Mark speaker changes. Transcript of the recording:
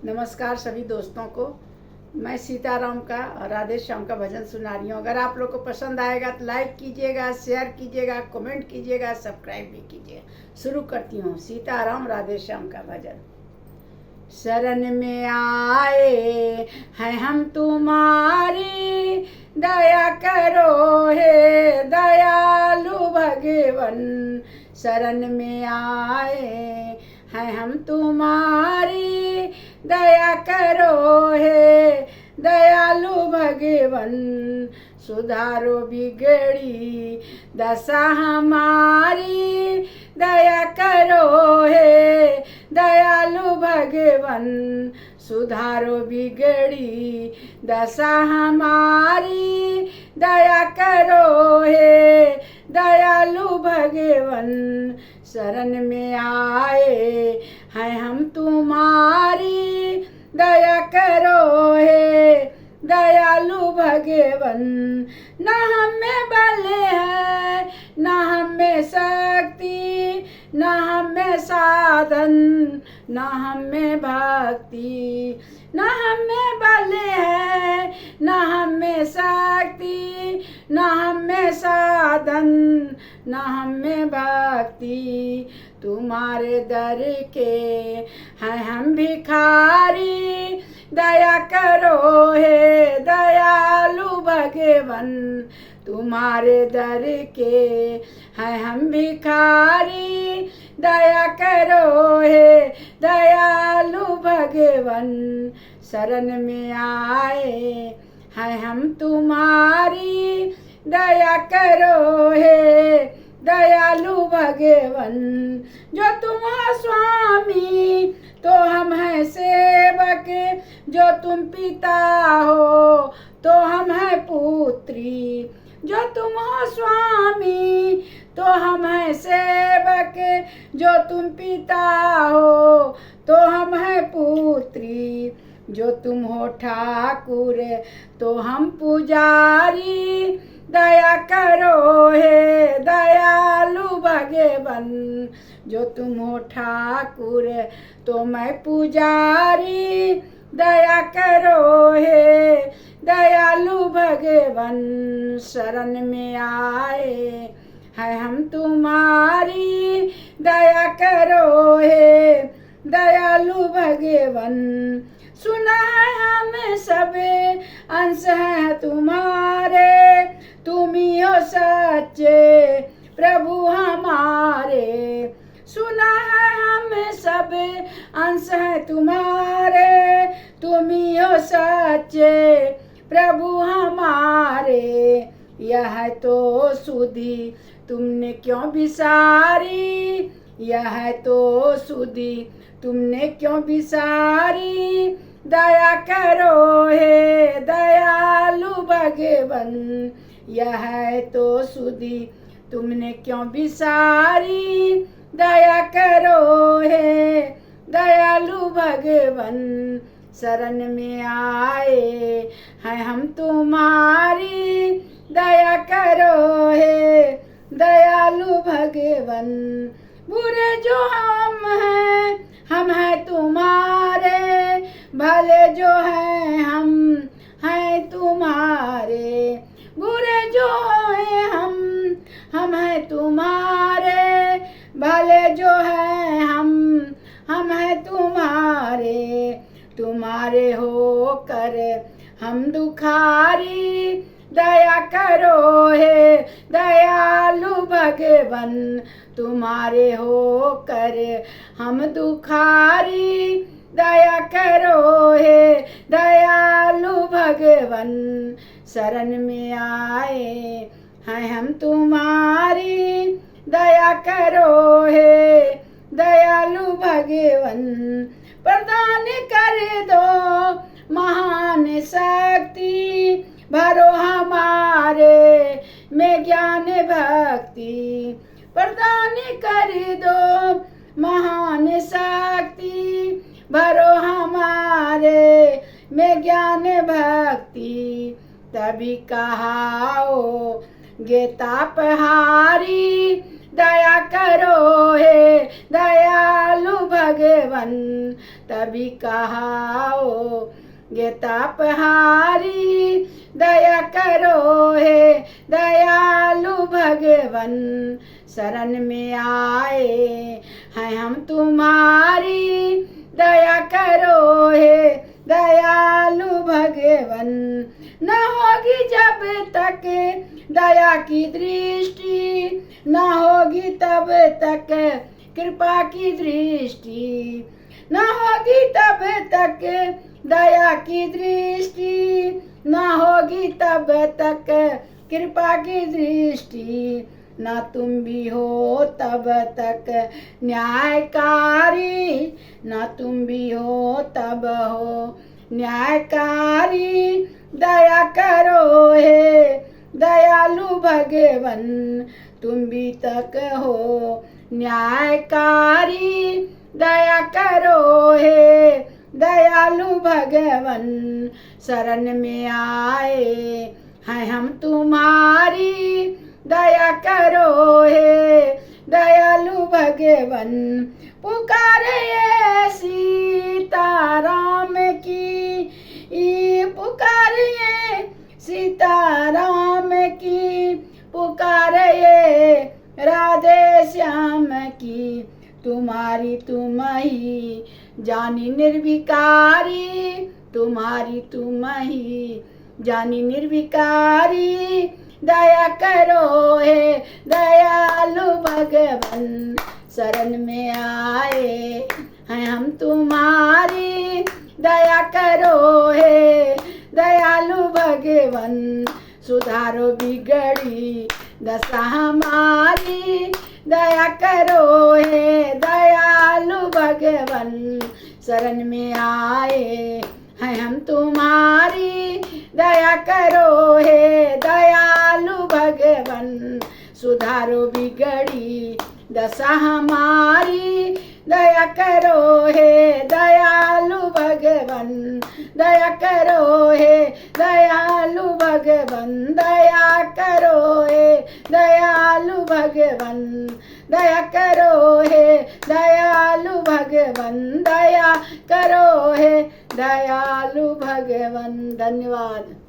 Speaker 1: नमस्कार सभी दोस्तों को। मैं सीताराम का और राधे श्याम का भजन सुना रही हूँ। अगर आप लोग को पसंद आएगा तो लाइक कीजिएगा, शेयर कीजिएगा, कमेंट कीजिएगा, सब्सक्राइब भी कीजिएगा। शुरू करती हूँ सीताराम राधे श्याम का भजन। शरण में आए हैं हम तुम्हारी, दया करो हे दयालु भगवन। शरण में आए हैं हम तुम्हारी, दया करो हे दयालु भगवन। सुधारो बिगड़ी दशा हमारी, दया करो हे दयालु भगवन। सुधारो बिगड़ी दशा हमारी, दया करो हे दयालु भगवन। शरण में आए हैं हम तुम्हारी, दया करो हे दयालु भगवन। न हमें बल है न हमें शक्ति, न हमें साधन न हमें भक्ति। न हमें बल है न हमें शक्ति, न हमें साधन न हमें भक्ति। तुम्हारे दर के हैं हम भिखारी, दया करो हे दयालु भगवन। तुम्हारे दर के हैं हम भिखारी, दया करो हे दयालु भगवन। शरण में आए हैं हम तुम्हारी, दया करो हे दयालु भगवन। जो तुम हो स्वामी तो हम हैं सेवक, जो तुम पिता हो तो हम हैं पुत्री। जो तुम हो स्वामी तो हम हैं सेवक, जो तुम पिता हो तो हम हैं पुत्री। जो तुम हो ठाकुर तो हम पुजारी, दया करो हे दयालु भगवन। जो तुम हो ठाकुर तो मैं पुजारी, दया करो हे दयालु भगवन। शरण में आए हैं हम तुम्हारी, दया करो हे दयालु भगवन। सुना है हम सब अंश हैं तुम्हारे, तुम ही हो सच्चे प्रभु हमारे। सुना है हम सब अंश हैं तुम्हारे, तुम ही हो सच्चे प्रभु हमारे। यह तो सुधि तुमने क्यों विसारी, यह तो सुधि तुमने क्यों विसारी। दया करो हे दयालु भगवन। यह तो सुधि तुमने क्यों विसारी, दया करो हे दयालु भगवन। शरण में आए हैं हम तुम्हारी, दया करो हे दयालु भगवन। बुरे जो हम हैं तुम्हारे, भले जो हैं हम हैं तुम्हारे। बुरे जो हैं हम हैं तुम्हारे, भले जो हैं हम हैं तुम्हारे। तुम्हारे होकर हम दुखारी, दया करो हे दयालु भगवन। तुम्हारे होकर हम दुखारी, दया करो हे दयालु भगवन। शरण में आए हैं हम तुम्हारी, दया करो हे दयालु भगवन। प्रदान कर दो महान शक्ति, भरो हमारे में ज्ञान भक्ति। प्रदान कर दो महान शक्ति, भरो हमारे में ज्ञान भक्ति। तभी कहाओ गे तापहारी, दया करो हे दयालु भगवन। तभी कहाओ ये तापहारी, दया करो हे दयालु भगवन। शरण में आए हैं हम तुम्हारी, दया करो हे दयालु भगवन। न होगी जब तक दया की दृष्टि, न होगी तब तक कृपा की दृष्टि, न होगी तब तक दया की दृष्टि, न होगी तब तक कृपा की दृष्टि। न तुम भी हो तब तक न्यायकारी, न तुम भी हो तब हो न्यायकारी। दया करो हे दयालु भगवन, तुम भी तक हो न्यायकारी। दया करो हे दयालु भगवन। शरण में आए हैं हम तुम्हारी, दया करो हे दयालु भगवन। पुकारे सीताराम की, पुकारे सीताराम की, पुकारे राधे श्याम की। तुम्हारी तुम ही जानी निर्विकारी, तुम्हारी तुम ही जानी निर्विकारी। दया करो हे दयालु भगवन। शरण में आए हैं हम तुम्हारी, दया करो हे दयालु भगवन। सुधारो बिगड़ी दशा हमारी, दया करो हे दयालु भगवन। शरण में आए हैं हम तुम्हारी, दया करो हे दयालु भगवन। सुधारो बिगड़ी दशा हमारी, दया करो हे दयालु भगवन। दया करो हे दयालु भगवन, दया करो हे दयालु भगवन। दया करो हे दयालु भगवन, दया करो हे दयालु भगवन। धन्यवाद।